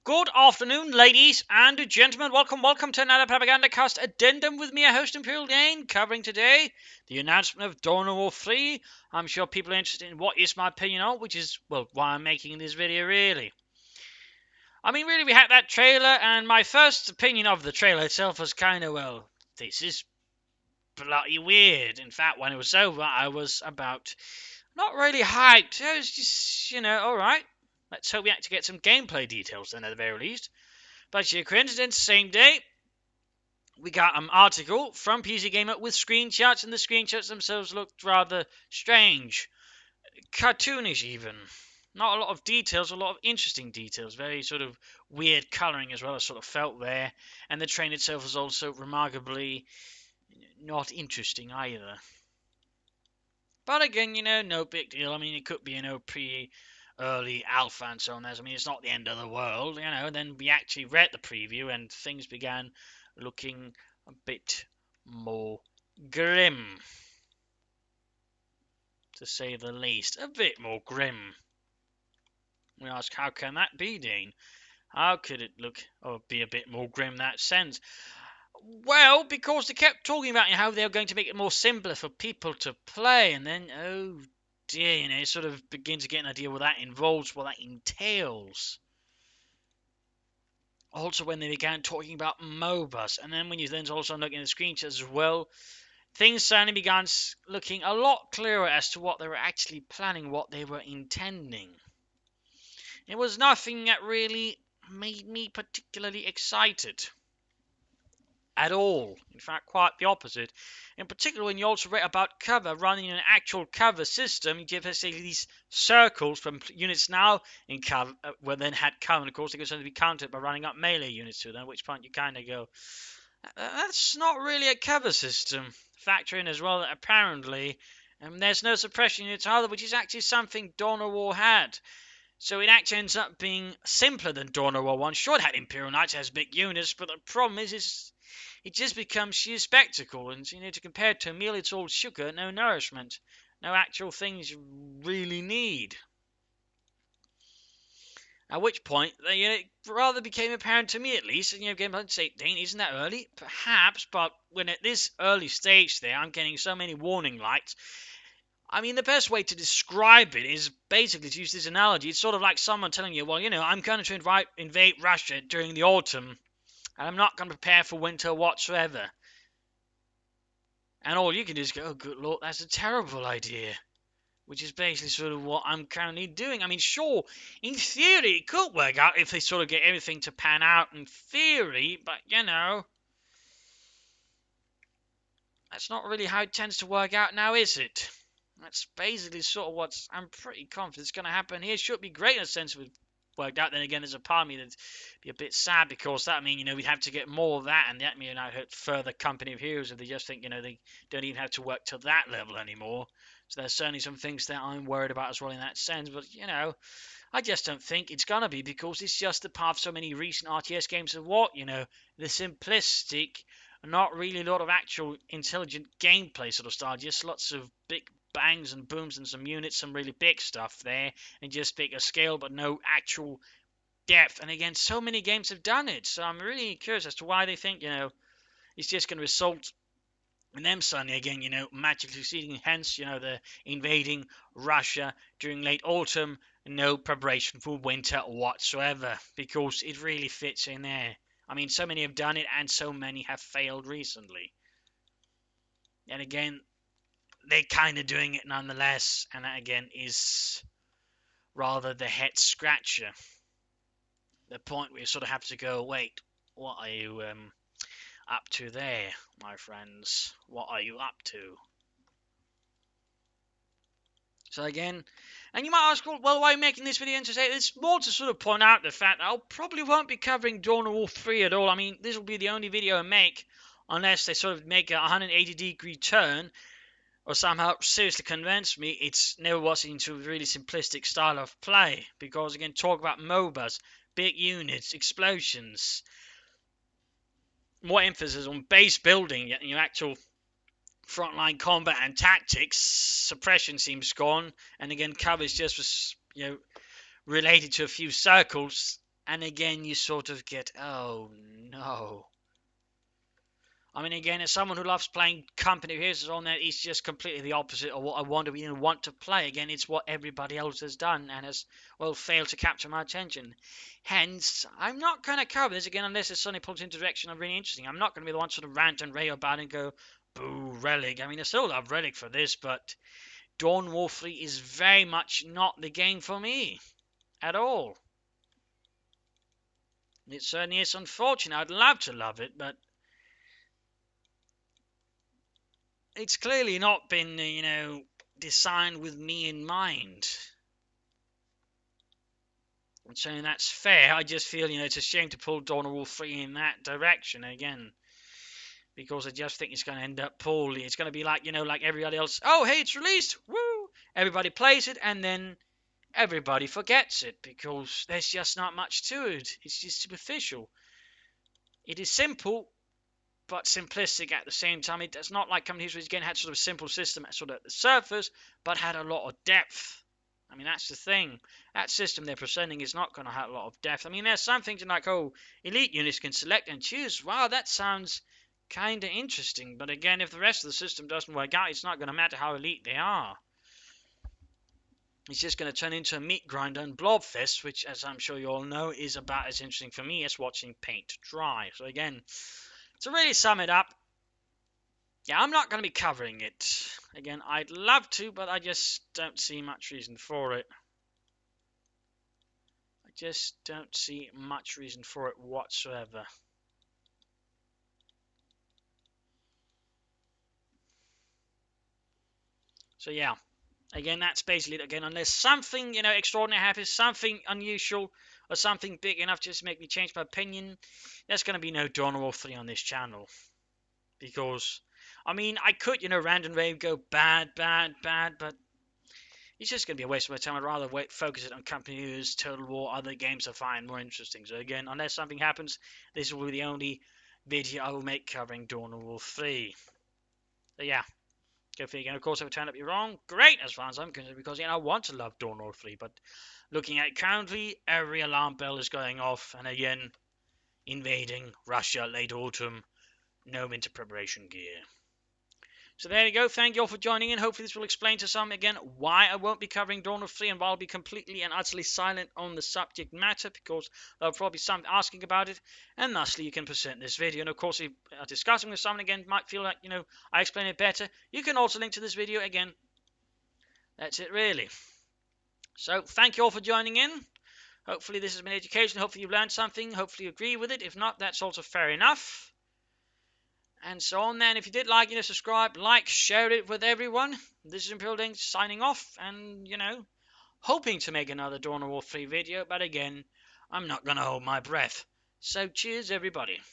Good afternoon, ladies and gentlemen. Welcome to another Propagandacast Addendum with me, a host Imperial Dane, covering today the announcement of Dawn of War 3. I'm sure people are interested in what is my opinion on, which is, well, why I'm making this video, really. I mean, really, we had that trailer, and my first opinion of the trailer itself was kind of, well, this is bloody weird. In fact, when it was over, I was about not really hyped. I was just, alright. Let's hope we actually get some gameplay details then, at the very least. But sheer coincidence, same day, we got an article from PC Gamer with screenshots, and the screenshots themselves looked rather strange. Cartoonish, even. Not a lot of details, a lot of interesting details. Very sort of weird colouring as well, I sort of felt there. And the train itself was also remarkably not interesting either. But again, no big deal. I mean, it could be, early alpha and so on. I mean, it's not the end of the world, Then we actually read the preview and things began looking a bit more grim, to say the least. A bit more grim. We ask, how can that be, Dean? How could it look or be a bit more grim in that sense? Well, because they kept talking about how they were going to make it more simpler for people to play, and then, oh dear, you sort of begin to get an idea what that involves, what that entails. Also, when they began talking about MOBAs, and then when you then also look at the screenshots as well, things suddenly began looking a lot clearer as to what they were actually planning, what they were intending. It was nothing that really made me particularly excited. At all. In fact, quite the opposite. In particular, when you also read about cover, running an actual cover system, you give us these circles from units now in cover, well then had cover, and of course they could be counted by running up melee units to them, at which point you kind of go, that's not really a cover system. Factor in as well that apparently there's no suppression units either, which is actually something Dawn of War had. So it actually ends up being simpler than Dawn of War 1. Sure, it had Imperial Knights, it has big units, but the problem is it just becomes sheer spectacle, and to compare it to a meal, it's all sugar, no nourishment, no actual things you really need. At which point, it rather became apparent to me, at least, and again, I'd say, Dane, isn't that early? Perhaps, but when at this early stage there, I'm getting so many warning lights. I mean, the best way to describe it is basically to use this analogy. It's sort of like someone telling you, well, I'm going to invade Russia during the autumn, and I'm not going to prepare for winter whatsoever. And all you can do is go, oh, good Lord, that's a terrible idea. Which is basically sort of what I'm currently doing. I mean, sure, in theory, it could work out if they sort of get everything to pan out in theory, but, that's not really how it tends to work out now, is it? That's basically sort of what I'm pretty confident is going to happen here. It should be great in a sense if it worked out. Then again, there's a part of me that'd be a bit sad because that means, we'd have to get more of that, and that means I'd hurt further Company of Heroes if they just think, they don't even have to work to that level anymore. So there's certainly some things that I'm worried about as well in that sense. But, I just don't think it's going to be, because it's just the path so many recent RTS games have walked, the simplistic, not really a lot of actual intelligent gameplay sort of style, just lots of big bangs and booms and some units, some really big stuff there, and just bigger scale, but no actual depth. And again, so many games have done it, so I'm really curious as to why they think, it's just going to result in them suddenly again, magically succeeding. Hence, the invading Russia during late autumn, no preparation for winter whatsoever, because it really fits in there. I mean, so many have done it, and so many have failed recently. And again, they're kind of doing it nonetheless, and that again is rather the head scratcher. The point where you sort of have to go, wait, what are you up to there, my friends? What are you up to? So again, and you might ask, well, why are you making this video? And to say, it's more to sort of point out the fact that I probably won't be covering Dawn of War 3 at all. I mean, this will be the only video I make, unless they sort of make a 180-degree turn, or somehow seriously convince me it's never was into a really simplistic style of play. Because again, talk about MOBAs, big units, explosions, more emphasis on base building, actual frontline combat and tactics. Suppression seems gone, and again, cover is just related to a few circles, And again, you sort of get, oh no. I mean, again, as someone who loves playing company heroes on that, it's just completely the opposite of what I want to play. Again, it's what everybody else has done and has, well, failed to capture my attention. Hence, I'm not going to cover this again unless it's suddenly pulls into a direction of really interesting. I'm not going to be the one sort of rant and rave about it and go, boo, Relic. I mean, I still love Relic for this, but Dawn War 3 is very much not the game for me at all. It certainly is unfortunate. I'd love to love it, but it's clearly not been, designed with me in mind. And so that's fair. I just feel, it's a shame to pull Dawn of War 3 in that direction again. Because I just think it's going to end up poorly. It's going to be like, like everybody else. Oh, hey, it's released. Woo! Everybody plays it, and then everybody forgets it. Because there's just not much to it. It's just superficial. It is simple, but simplistic at the same time. It's not like Company History again had sort of a simple system at sort of the surface, but had a lot of depth. I mean, that's the thing. That system they're presenting is not going to have a lot of depth. I mean, there's some things like, oh, elite units can select and choose. Wow, that sounds kind of interesting. But again, if the rest of the system doesn't work out, it's not going to matter how elite they are. It's just going to turn into a meat grinder and blobfest, which, as I'm sure you all know, is about as interesting for me as watching paint dry. So again, to really sum it up, yeah, I'm not going to be covering it. Again, I'd love to, but I just don't see much reason for it. I just don't see much reason for it whatsoever. So yeah, again, that's basically it. Again, unless something, extraordinary happens, something unusual, or something big enough just to make me change my opinion, there's going to be no Dawn of War 3 on this channel. Because, I mean, I could, rant and rave, go bad, but it's just going to be a waste of my time. I'd rather focus it on Company News, Total War, other games I find more interesting. So again, unless something happens, this will be the only video I will make covering Dawn of War 3. So yeah, go figure. Again, of course, if I turn out to be wrong, great as far as I'm concerned, because I want to love Dawn of War 3, but looking at it currently, every alarm bell is going off, and again, invading Russia late autumn, no winter preparation gear. So there you go. Thank you all for joining in. Hopefully this will explain to some, again, why I won't be covering Dawn of 3 and why I'll be completely and utterly silent on the subject matter, because there'll probably be some asking about it, and thusly you can present this video. And of course, if you are discussing with someone, again, might feel like, I explain it better, you can also link to this video again. That's it, really. So thank you all for joining in. Hopefully this has been educational. Hopefully you've learned something. Hopefully you agree with it. If not, that's also fair enough. And so on then, if you did like, subscribe, like, share it with everyone. This is Imperial Ding signing off and, hoping to make another Dawn of War 3 video. But again, I'm not going to hold my breath. So cheers, everybody.